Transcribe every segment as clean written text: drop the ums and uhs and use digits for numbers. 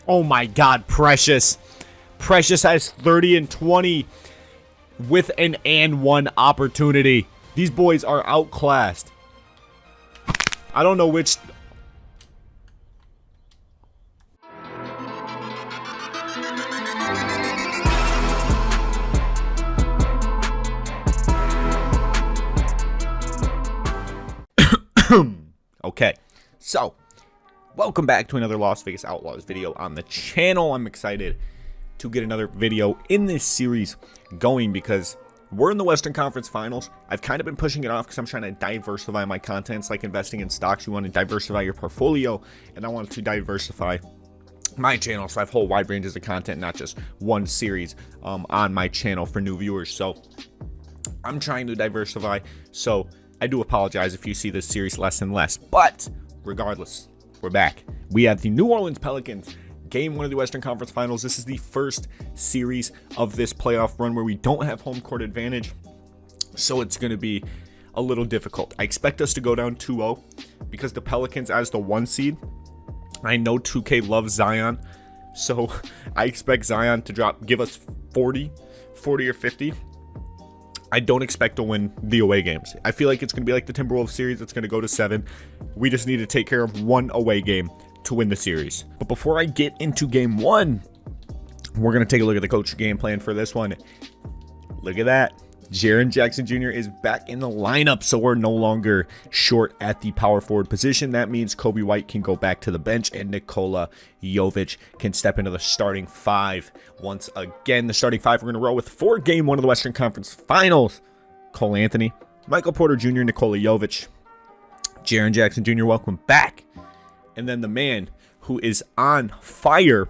Oh my God, Precious. Precious has 30 and 20 with an and one opportunity. These boys are outclassed. I don't know which... Okay, so welcome back to another Las Vegas Outlaws video on the channel. I'm excited to get another video in this series going because we're in the Western Conference Finals. I've kind of been pushing it off because I'm trying to diversify my content. It's like investing in stocks. You want to diversify your portfolio, and I want to diversify my channel so I have whole wide ranges of content, not just one series on my channel for new viewers. So I'm trying to diversify, so I do apologize if you see this series less and less, but regardless, we're back. We have the New Orleans Pelicans, game one of the Western Conference Finals. This is the first series of this playoff run where we don't have home court advantage, so it's going to be a little difficult. I expect us to go down 2-0 because the Pelicans, as the 1 seed, I know 2K loves Zion, so I expect Zion to give us 40 or 50. I don't expect to win the away games. I feel like it's going to be like the Timberwolves series. It's going to go to 7. We just need to take care of one away game to win the series. But before I get into game 1, we're going to take a look at the coach game plan for this one. Look at that. Jaren Jackson Jr. is back in the lineup, so we're no longer short at the power forward position. That means Kobe White can go back to the bench and Nikola Jovic can step into the starting 5. Once again, the starting 5 we're going to roll with for game 1 of the Western Conference Finals. Cole Anthony, Michael Porter Jr., Nikola Jovic, Jaren Jackson Jr., welcome back. And then the man who is on fire,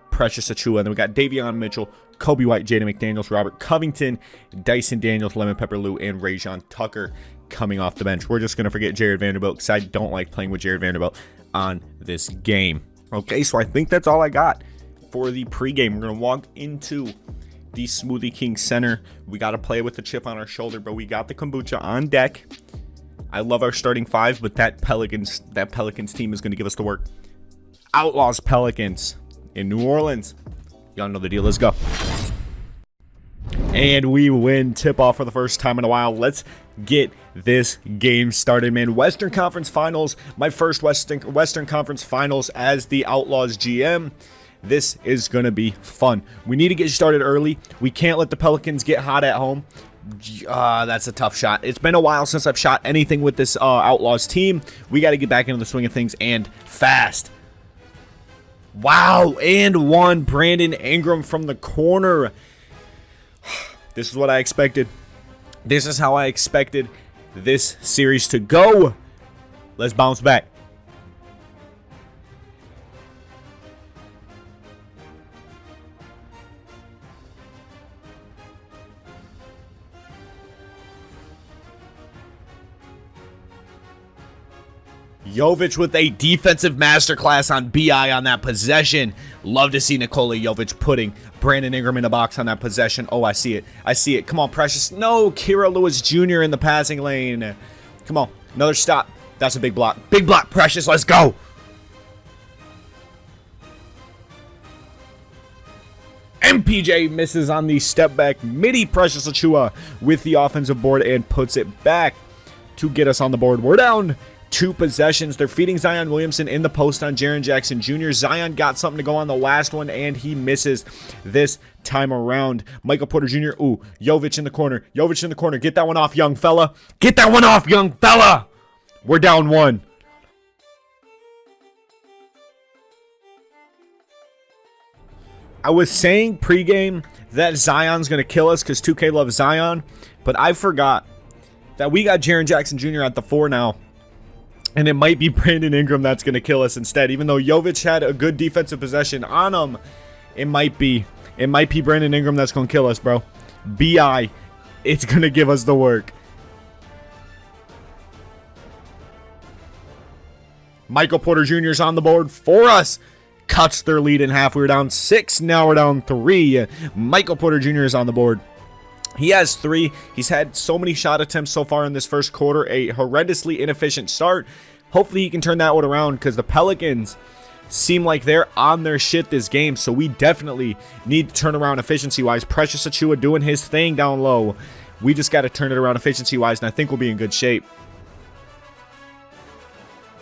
Precious Achiuwa. And then we got Davion Mitchell, Kobe White, Jaden McDaniels, Robert Covington, Dyson Daniels, Lemon Pepper Lou, and Rajon Tucker coming off the bench. We're just going to forget Jared Vanderbilt because I don't like playing with Jared Vanderbilt on this game. Okay, so I think that's all I got for the pregame. We're going to walk into the Smoothie King Center. We got to play with the chip on our shoulder, but we got the kombucha on deck. I love our starting 5, but that Pelicans team is going to give us the work. Outlaws Pelicans in New Orleans. Y'all know the deal. Let's go. And we win tip-off for the first time in a while. Let's get this game started, man. Western Conference Finals. My first Western Conference Finals as the Outlaws GM. This is going to be fun. We need to get started early. We can't let the Pelicans get hot at home. That's a tough shot. It's been a while since I've shot anything with this Outlaws team. We got to get back into the swing of things and fast. Wow, and one. Brandon Ingram from the corner. This is what I expected. This is how I expected this series to go. Let's bounce back. Jovic with a defensive masterclass on BI on that possession. Love to see Nikola Jovic putting Brandon Ingram in a box on that possession. Oh, I see it. I see it. Come on, Precious. No, Kira Lewis Jr. in the passing lane. Come on. Another stop. That's a big block. Big block, Precious. Let's go. MPJ misses on the step back. Midi Precious Achiuwa with the offensive board and puts it back to get us on the board. We're down 2 possessions. They're feeding Zion Williamson in the post on Jaren Jackson Jr. Zion got something to go on the last one, and he misses this time around. Michael Porter Jr. Ooh, Jovic in the corner. Jovic in the corner. Get that one off, young fella. Get that one off, young fella. We're down 1. I was saying pregame that Zion's going to kill us because 2K loves Zion, but I forgot that we got Jaren Jackson Jr. at the 4 now. And it might be Brandon Ingram that's going to kill us instead. Even though Jovic had a good defensive possession on him, it might be Brandon Ingram that's going to kill us, bro. BI, it's going to give us the work. Michael Porter Jr. is on the board for us. Cuts their lead in half. We were down 6. Now we're down 3. Michael Porter Jr. is on the board. He has 3. He's had so many shot attempts so far in this first quarter. A horrendously inefficient start. Hopefully he can turn that one around because the Pelicans seem like they're on their shit this game, so we definitely need to turn around efficiency-wise. Precious Achiuwa doing his thing down low. We just got to turn it around efficiency-wise, and I think we'll be in good shape.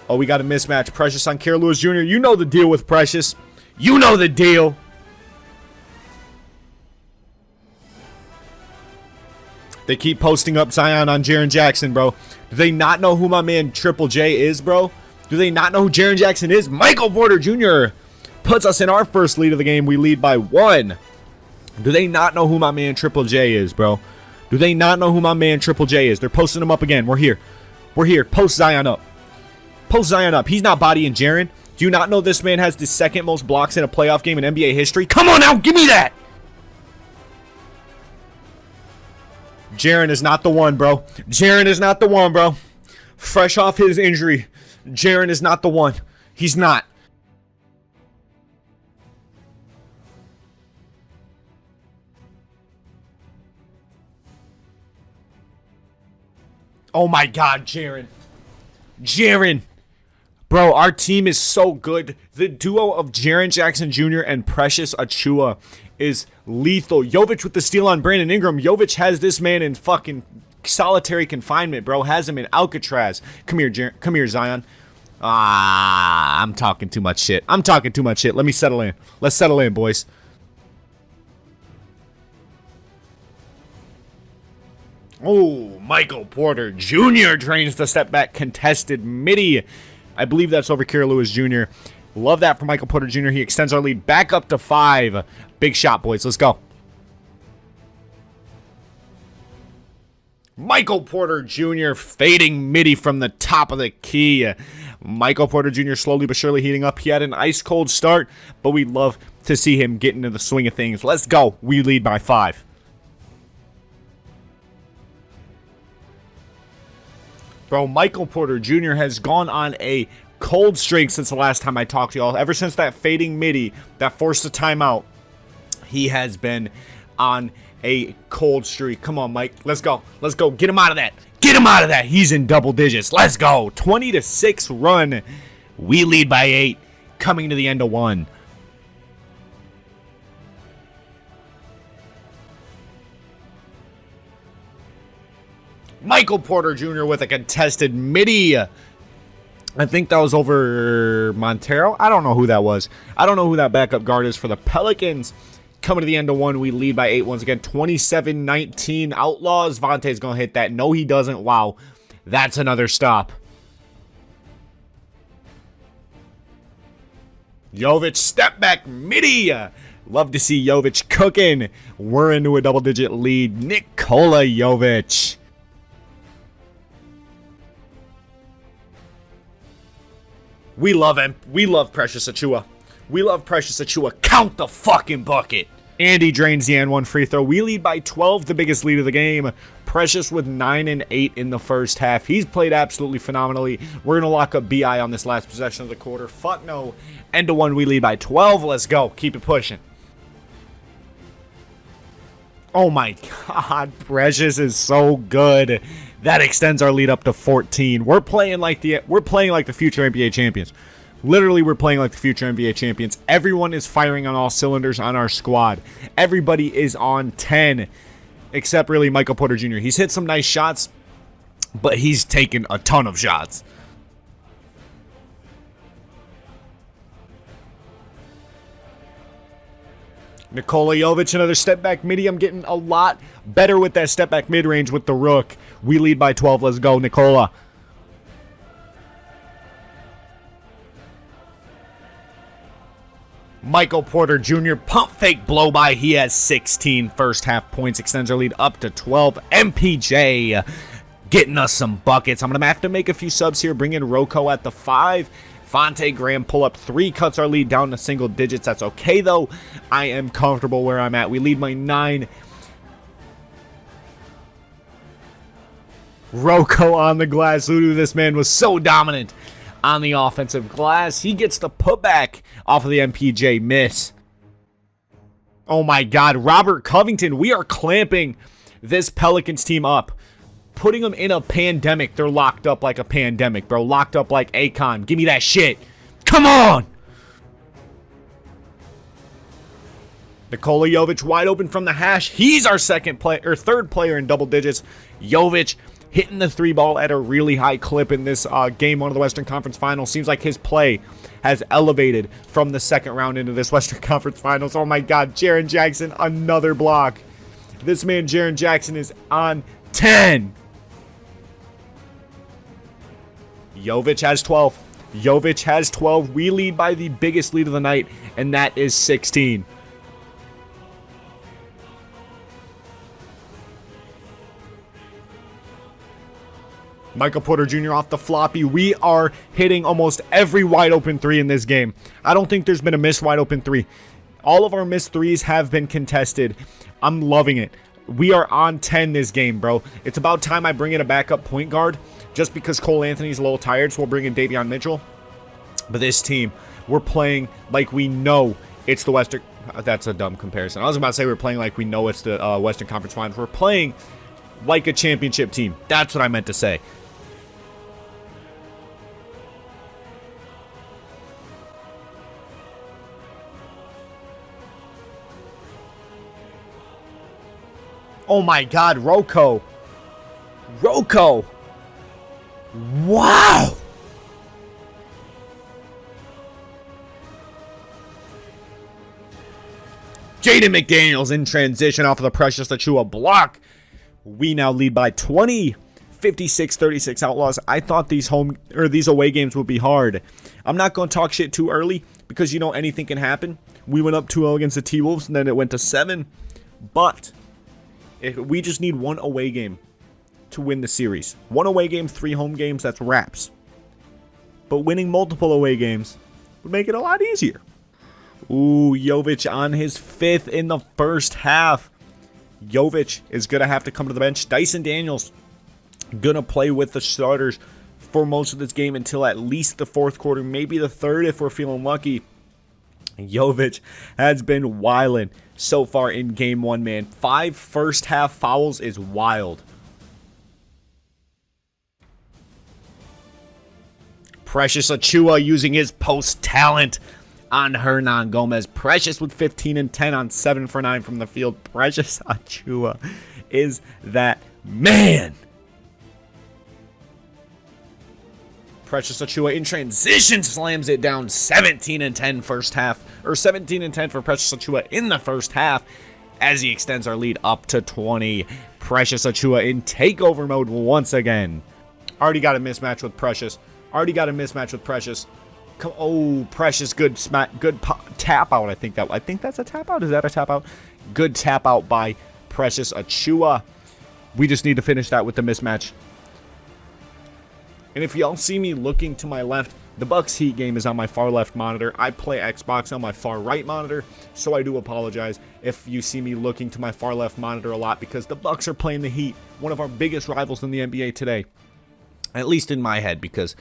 Oh, we got a mismatch. Precious on Kira Lewis Jr. You know the deal with Precious. You know the deal. They keep posting up Zion on Jaren Jackson, bro. Do they not know who my man Triple J is, bro? Do they not know who Jaren Jackson is? Michael Porter Jr. puts us in our first lead of the game. We lead by 1. Do they not know who my man Triple J is, bro? Do they not know who my man Triple J is? They're posting him up again. We're here. We're here. Post Zion up. Post Zion up. He's not bodying Jaren. Do you not know this man has the second most blocks in a playoff game in NBA history? Come on now. Give me that. Jaren is not the one, bro. Jaren is not the one, bro. Fresh off his injury, Jaren is not the one. He's not. Oh my God, Jaren. Jaren. Bro, our team is so good. The duo of Jaren Jackson Jr. and Precious Achiuwa is lethal. Jovic with the steal on Brandon Ingram. Jovic has this man in fucking solitary confinement, bro. Has him in Alcatraz. Come here, come here, Zion. I'm talking too much shit. I'm talking too much shit. Let me settle in. Let's settle in, boys. Oh, Michael Porter Jr. drains the step back contested midi. I believe that's over Kira Lewis Jr. Love that for Michael Porter Jr. He extends our lead back up to 5. Big shot, boys. Let's go. Michael Porter Jr. fading midi from the top of the key. Michael Porter Jr. slowly but surely heating up. He had an ice cold start, but we'd love to see him get into the swing of things. Let's go. We lead by 5. Bro, Michael Porter Jr. has gone on a cold streak since the last time I talked to y'all. Ever since that fading midi that forced a timeout, he has been on a cold streak. Come on, Mike. Let's go. Let's go. Get him out of that. Get him out of that. He's in double digits. Let's go. 20-6 run. We lead by 8. Coming to the end of 1. Michael Porter Jr. with a contested midi. I think that was over Montero. I don't know who that was. I don't know who that backup guard is for the Pelicans. Coming to the end of 1, we lead by 8 once again. 27-19 Outlaws. Vontae's going to hit that. No, he doesn't. Wow. That's another stop. Jovic step back midi. Love to see Jovic cooking. We're into a double-digit lead. Nikola Jovic. We love him. We love Precious Achiuwa. We love Precious Achiuwa. Count the fucking bucket. And he drains the N1 free throw. We lead by 12, the biggest lead of the game. Precious with 9 and 8 in the first half. He's played absolutely phenomenally. We're going to lock up BI on this last possession of the quarter. Fuck no. End of 1, we lead by 12. Let's go. Keep it pushing. Oh my God. Precious is so good. That extends our lead up to 14. We're playing like the future NBA champions. Literally, we're playing like the future NBA champions. Everyone is firing on all cylinders on our squad. Everybody is on 10, except really Michael Porter Jr. He's hit some nice shots, but he's taken a ton of shots. Nikola Jovic, another step back midi. I'm getting a lot better with that step back mid range with the rook. We lead by 12. Let's go, Nikola. Michael Porter Jr. pump fake blow by. He has 16 first half points. Extends our lead up to 12. MPJ getting us some buckets. I'm going to have to make a few subs here. Bring in Rocco at the 5. Fonte Graham pull up 3, cuts our lead down to single digits. That's okay, though. I am comfortable where I'm at. We lead by 9. Rocco on the glass. Ludu, this man was so dominant on the offensive glass. He gets the putback off of the MPJ miss. Oh my God. Robert Covington. We are clamping this Pelicans team up. Putting them in a pandemic. They're locked up like a pandemic, bro. Locked up like Akon. Give me that shit. Come on. Nikola Jovic wide open from the hash. He's our third player in double digits. Jovic hitting the three ball at a really high clip in this game one of the Western Conference Finals. Seems like his play has elevated from the second round into this Western Conference Finals. Oh my God, Jaren Jackson, another block. This man, Jaren Jackson, is on 10. Jovic has 12. Jovic has 12. We lead by the biggest lead of the night, and that is 16. Michael Porter Jr. off the floppy. We are hitting almost every wide open three in this game. I don't think there's been a missed wide open three. All of our missed threes have been contested. I'm loving it. We are on 10 this game, bro. It's about time I bring in a backup point guard just because Cole Anthony's a little tired, so we'll bring in Davion Mitchell. But this team, we're playing like we know it's the Western... That's a dumb comparison. I was about to say we're playing like we know it's the Western Conference Finals. We're playing like a championship team. That's what I meant to say. Oh my God, Rocco. Rocco. Wow. Jaden McDaniels in transition off of the Precious Achiuwa block. We now lead by 20. 56-36 Outlaws. I thought these away games would be hard. I'm not going to talk shit too early because you know anything can happen. We went up 2-0 against the T-Wolves and then it went to 7. But we just need one away game to win the series. One away game, 3 home games, that's wraps. But winning multiple away games would make it a lot easier. Ooh, Jovic on his 5th in the first half. Jovic is going to have to come to the bench. Dyson Daniels going to play with the starters for most of this game until at least the 4th quarter, maybe the 3rd if we're feeling lucky. Jovic has been wilding so far in game 1, man. 5 first half fouls is wild. Precious Achiuwa using his post talent on Hernan Gomez. Precious with 15 and 10 on 7 for 9 from the field. Precious Achiuwa is that man. Precious Achiuwa in transition slams it down. 17 and 10 first half, or 17 and 10 for Precious Achiuwa in the first half as he extends our lead up to 20. Precious Achiuwa in takeover mode once again. Already got a mismatch with Precious. Oh, Precious, good tap out. I think that's a tap out. Is that a tap out? Good tap out by Precious Achiuwa. We just need to finish that with the mismatch. And if y'all see me looking to my left, the Bucks Heat game is on my far left monitor. I play Xbox on my far right monitor, so I do apologize if you see me looking to my far left monitor a lot because the Bucks are playing the Heat, one of our biggest rivals in the NBA today. At least in my head, because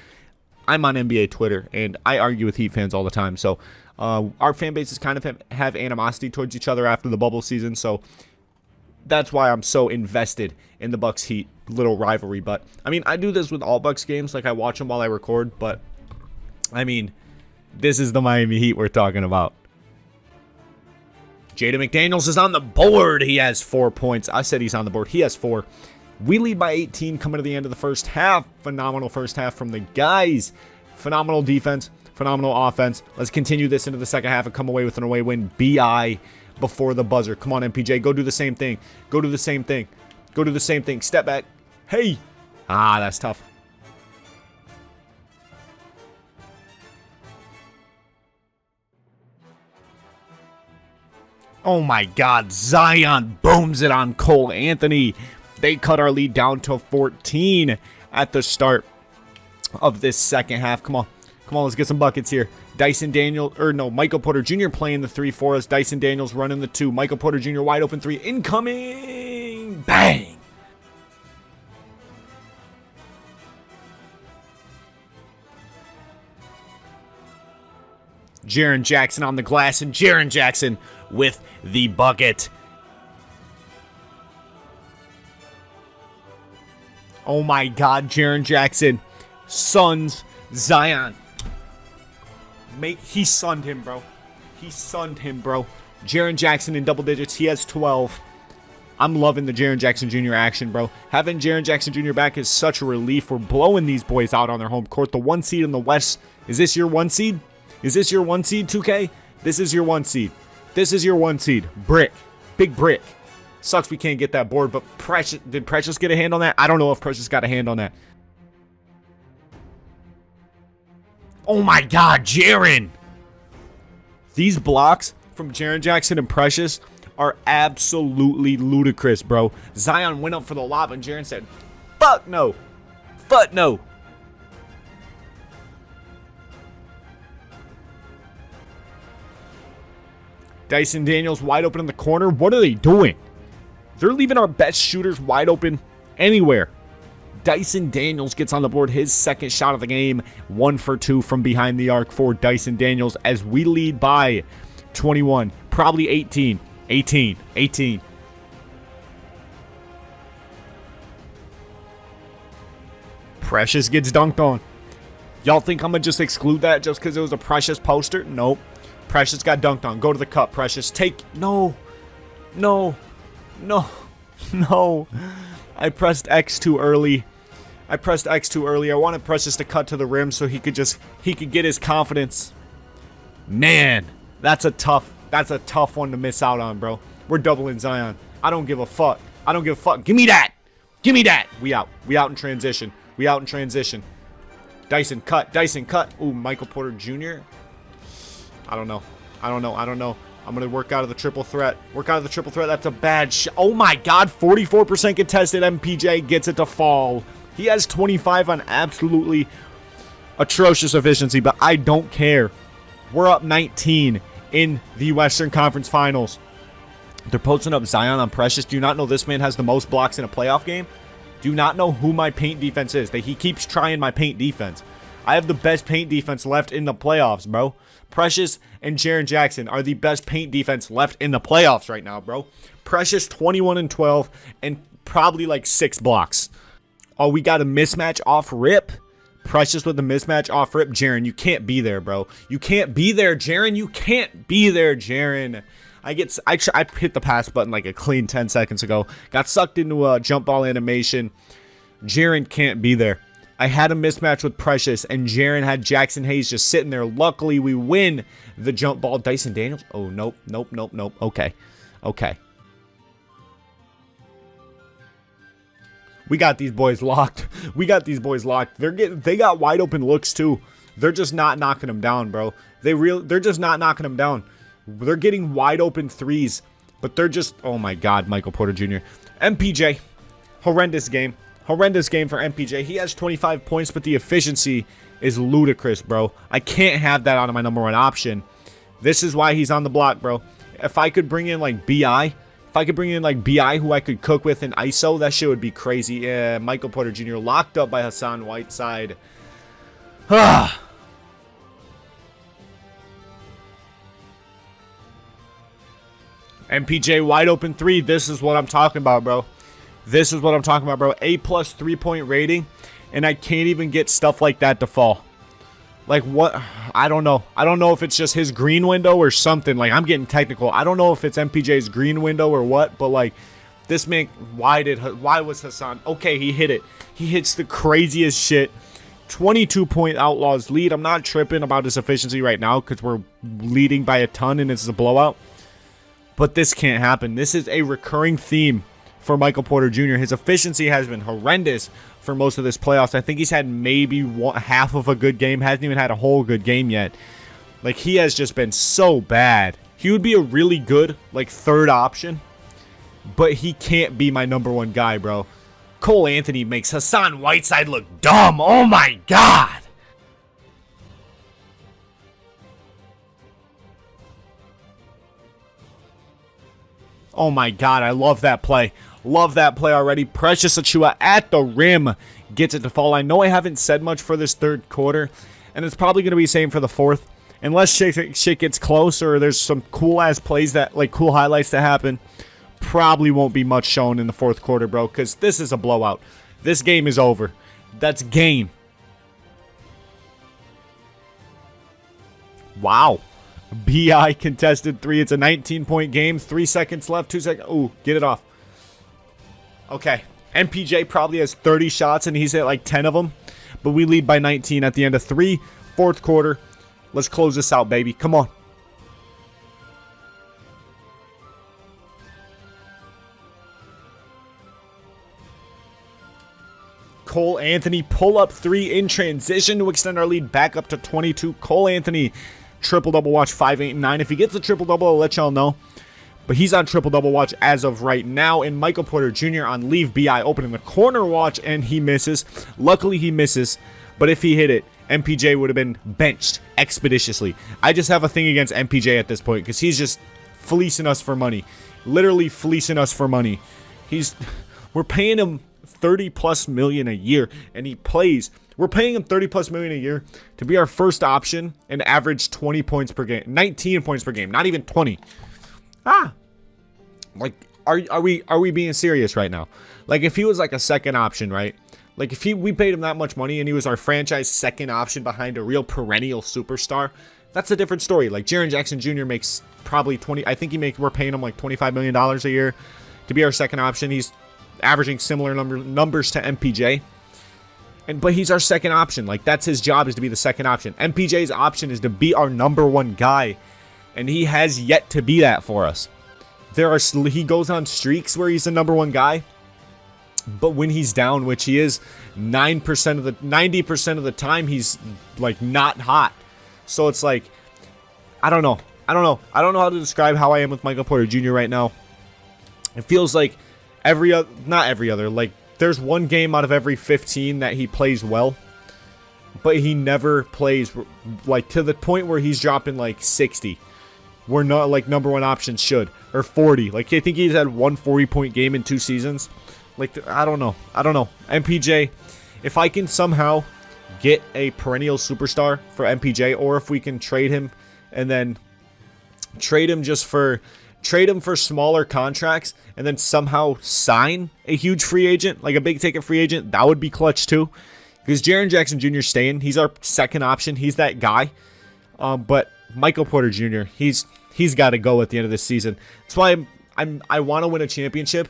I'm on NBA Twitter and I argue with Heat fans all the time. So our fan bases kind of have animosity towards each other after the bubble season. So that's why I'm so invested in the Bucks Heat little rivalry. But I mean, I do this with all Bucks games. Like I watch them while I record. But I mean, this is the Miami Heat we're talking about. Jaden McDaniels is on the board. He has 4 points. I said he's on the board. He has 4. We lead by 18 coming to the end of the first half. Phenomenal first half from the guys. Phenomenal defense. Phenomenal offense. Let's continue this into the second half and come away with an away win. BI before the buzzer. Come on, MPJ. Go do the same thing. Go do the same thing. Go do the same thing. Step back. Hey. Ah, that's tough. Oh my God. Zion booms it on Cole Anthony. They cut our lead down to 14 at the start of this second half. Come on. Come on, let's get some buckets here. Michael Porter Jr. playing the 3 for us. Dyson Daniels running the 2. Michael Porter Jr. wide open 3. Incoming. Bang. Jaren Jackson on the glass, and Jaren Jackson with the bucket. Oh my God, Jaren Jackson. Suns Zion. He sunned him, bro. Jaren Jackson in double digits. He has 12. I'm loving the Jaren Jackson Jr. action, bro. Having Jaren Jackson Jr. back is such a relief. We're blowing these boys out on their home court. The 1 seed in the West. Is this your 1 seed? Is this your 1 seed, 2K? This is your 1 seed. This is your 1 seed. Brick. Big brick. Sucks we can't get that board, but Precious, did Precious get a hand on that? I don't know if Precious got a hand on that. Oh my God, Jaren! These blocks from Jaren Jackson and Precious are absolutely ludicrous, bro. Zion went up for the lob and Jaren said, fuck no. Fuck no. Dyson Daniels wide open in the corner. What are they doing? They're leaving our best shooters wide open anywhere. Dyson Daniels gets on the board, his second shot of the game. 1 for 2 from behind the arc for Dyson Daniels as we lead by 21, probably 18. 18. Precious gets dunked on. Y'all think I'm going to just exclude that just because it was a Precious poster? Nope. Precious got dunked on. Go to the cup, Precious. No. I pressed X too early. I wanted Precious to cut to the rim so he could get his confidence. Man, that's a tough one to miss out on, bro. We're doubling Zion. I don't give a fuck. Give me that. We out in transition. Dyson cut. Ooh, Michael Porter Jr. I don't know. I'm going to work out of the triple threat. That's a bad shot. Oh my God. 44% contested. MPJ gets it to fall. He has 25 on absolutely atrocious efficiency, but I don't care. We're up 19 in the Western Conference Finals. They're posting up Zion on Precious. Do you not know this man has the most blocks in a playoff game? Do you not know who my paint defense is? He keeps trying my paint defense. I have the best paint defense left in the playoffs, bro. Precious and Jaren Jackson are the best paint defense left in the playoffs right now, bro. Precious 21 and 12 and probably like 6 blocks. Oh, we got a mismatch off rip. Precious with the mismatch off rip. Jaren, you can't be there, bro. You can't be there, Jaren. I hit the pass button like a clean 10 seconds ago. Got sucked into a jump ball animation. Jaren can't be there. I had a mismatch with Precious, and Jaren had Jackson Hayes just sitting there. Luckily, we win the jump ball. Dyson Daniels. Oh, nope. Okay. We got these boys locked. They got wide open looks, too. They're just not knocking them down, bro. They're just not knocking them down. They're getting wide open threes, but they're just, oh my God, Michael Porter Jr. MPJ, horrendous game for MPJ. He has 25 points, but the efficiency is ludicrous, bro. I can't have that on my number 1 option. This is why he's on the block, bro. If I could bring in like BI, who I could cook with in ISO, that shit would be crazy. Yeah, Michael Porter Jr. locked up by Hassan Whiteside. MPJ wide open 3. This is what I'm talking about, bro. A+ 3-point rating, and I can't even get stuff like that to fall. Like, what? I don't know. I don't know if it's just his green window or something. Like, I'm getting technical. I don't know if it's MPJ's green window or what, but like, this man, why was Hassan? Okay, he hit it. He hits the craziest shit. 22-point Outlaws lead. I'm not tripping about his efficiency right now because we're leading by a ton and it's a blowout. But this can't happen. This is a recurring theme for Michael Porter Jr. His efficiency has been horrendous for most of this playoffs. I think he's had maybe half of a good game. Hasn't even had a whole good game yet. Like, he has just been so bad. He would be a really good, like, 3rd option. But he can't be my number 1 guy, bro. Cole Anthony makes Hassan Whiteside look dumb. Oh, my God. Oh, my God. I love that play. Love that play already. Precious Achiuwa at the rim gets it to fall. I know I haven't said much for this 3rd quarter, and it's probably going to be the same for the 4th. Unless shit gets close or there's some cool-ass plays that, like, cool highlights that happen, probably won't be much shown in the 4th quarter, bro, because this is a blowout. This game is over. That's game. Wow. BI contested 3. It's a 19-point game. 3 seconds left. 2 seconds. Ooh, get it off. Okay. MPJ probably has 30 shots, and he's hit like 10 of them. But we lead by 19 at the end of 3, fourth quarter. Let's close this out, baby. Come on. Cole Anthony, pull-up 3 in transition to extend our lead back up to 22. Cole Anthony, triple-double watch, 5, 8, and 9. If he gets a triple-double, I'll let y'all know. But he's on triple-double watch as of right now. And Michael Porter Jr. on leave. BI opening the corner watch, and he misses. Luckily, he misses. But if he hit it, MPJ would have been benched expeditiously. I just have a thing against MPJ at this point because he's just fleecing us for money. Literally fleecing us for money. We're paying him 30+ million a year, and he plays. We're paying him 30+ million a year to be our first option and average 20 points per game, 19 points per game, not even 20. Like, are we being serious right now? Like, if he was like a second option, right? Like, if we paid him that much money and he was our franchise second option behind a real perennial superstar, that's a different story. Like, Jaren Jackson Jr. makes probably 20. I think we're paying him like $25 million a year to be our second option. He's averaging similar numbers to MPJ. But he's our second option. Like, that's his job, is to be the second option. MPJ's option is to be our number one guy, and he has yet to be that for us. He goes on streaks where he's the number one guy, but when he's down, which he is 90% of the time, he's like not hot. So it's like, I don't know how to describe how I am with Michael Porter Jr. right now. It feels like not every other, like, there's one game out of every 15 that he plays well, but he never plays like to the point where he's dropping like 60. We're not like number one options should, or 40. Like, I think he's had one 40-point game in 2 seasons. Like, I don't know. MPJ, if I can somehow get a perennial superstar for MPJ, or if we can trade him and then trade him for smaller contracts and then somehow sign a huge free agent, like a big ticket free agent, that would be clutch too. Because Jaren Jackson Jr. staying, he's our second option. He's that guy. But Michael Porter Jr., he's got to go at the end of this season. That's why I want to win a championship,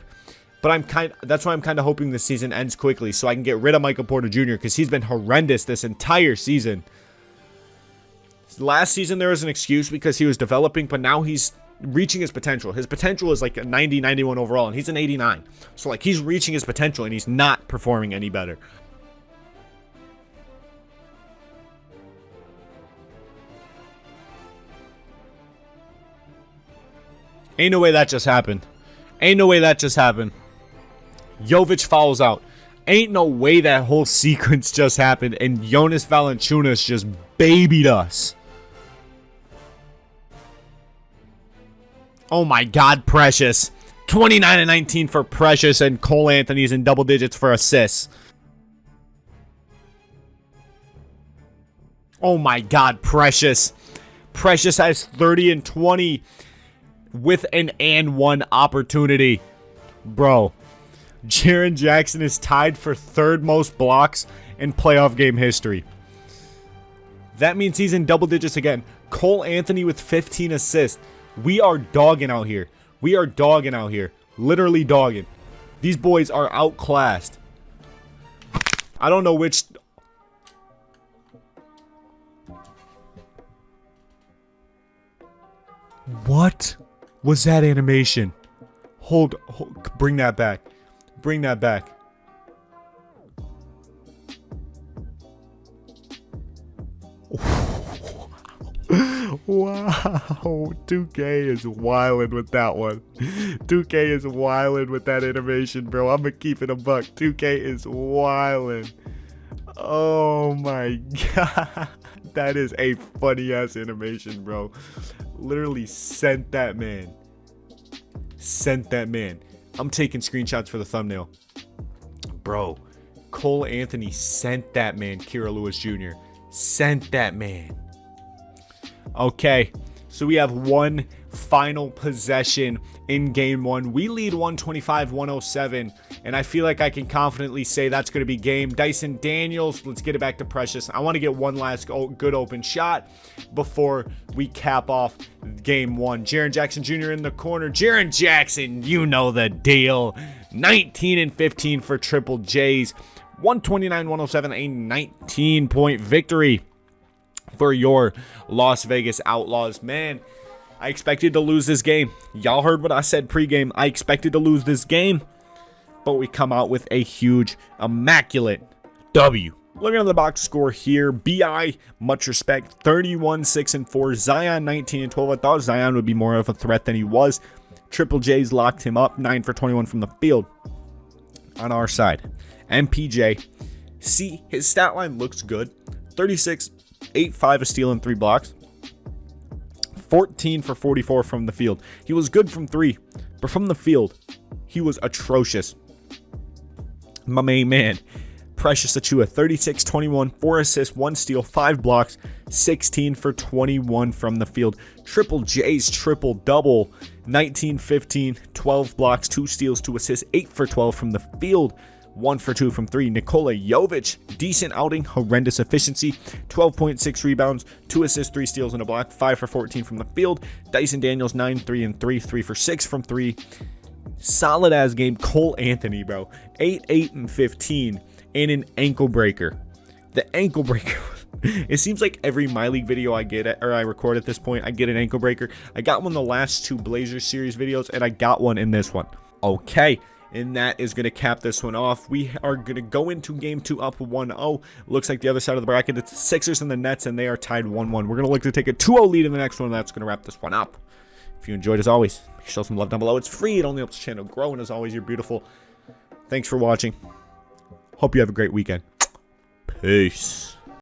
but that's why I'm kind of hoping this season ends quickly so I can get rid of Michael Porter Jr. because he's been horrendous this entire season. Last season there was an excuse because he was developing, but now he's reaching his potential. His potential is like a 90, 91 overall, and he's an 89. So like, he's reaching his potential, and he's not performing any better. Ain't no way that just happened. Jovic fouls out. Ain't no way that whole sequence just happened, and Jonas Valanciunas just babied us. Oh my God, Precious. 29 and 19 for Precious, and Cole Anthony's in double digits for assists. Oh my God, Precious. Precious has 30 and 20 with an and one opportunity. Bro, Jaren Jackson is tied for third most blocks in playoff game history. That means he's in double digits again. Cole Anthony with 15 assists. We are dogging out here. Literally dogging. These boys are outclassed. I don't know which... What was that animation? Hold, bring that back. Wow, 2K is wildin' with that one. 2K is wildin' with that animation, bro. I'm gonna keep it a buck. 2K is wildin'. Oh my God. That is a funny ass animation, bro. Literally sent that man. I'm taking screenshots for the thumbnail. Bro, Cole Anthony sent that man, Kira Lewis Jr. Sent that man. Okay, so we have one final possession in game one. We lead 125-107 and I feel like I can confidently say that's going to be game. Dyson Daniels, let's get it back to Precious. I want to get one last good open shot before we cap off game 1. Jaren Jackson Jr. in the corner. Jaren Jackson, you know the deal. 19 and 15 for Triple J's. 129-107, a 19-point victory for your Las Vegas Outlaws. Man, I expected to lose this game. Y'all heard what I said pregame. I expected to lose this game, but we come out with a huge, immaculate W. Looking at the box score here, BI, much respect, 31-6-4. Zion, 19-12. I thought Zion would be more of a threat than he was. Triple J's locked him up, 9 for 21 from the field. On our side, MPJ, see, his stat line looks good. 36, 8, 5, a steal, and 3 blocks. 14 for 44 from the field. He was good from 3, but from the field, he was atrocious. My main man, Precious Achiuwa, 36, 21, 4 assists, 1 steal, 5 blocks, 16 for 21 from the field. Triple J's triple-double, 19, 15, 12 blocks, 2 steals, 2 assists, 8 for 12 from the field. 1 for 2 from 3. Nikola Jovic, decent outing, horrendous efficiency, 12.6 rebounds, 2 assists, 3 steals, and a block, 5 for 14 from the field. Dyson Daniels, 9, 3, and 3, 3 for 6 from 3. Solid as game. Cole Anthony, bro, 8, 8, and 15, and an ankle breaker. The ankle breaker. It seems like every MyLeague video I get or I record at this point, I get an ankle breaker. I got one in the last 2 Blazers series videos, and I got one in this one. Okay. And that is going to cap this one off. We are going to go into game 2 up 1-0. Looks like the other side of the bracket, it's the Sixers and the Nets, and they are tied 1-1. We're going to look to take a 2-0 lead in the next one, and that's going to wrap this one up. If you enjoyed, as always, show some love down below. It's free. It only helps the channel grow, and as always, you're beautiful. Thanks for watching. Hope you have a great weekend. Peace.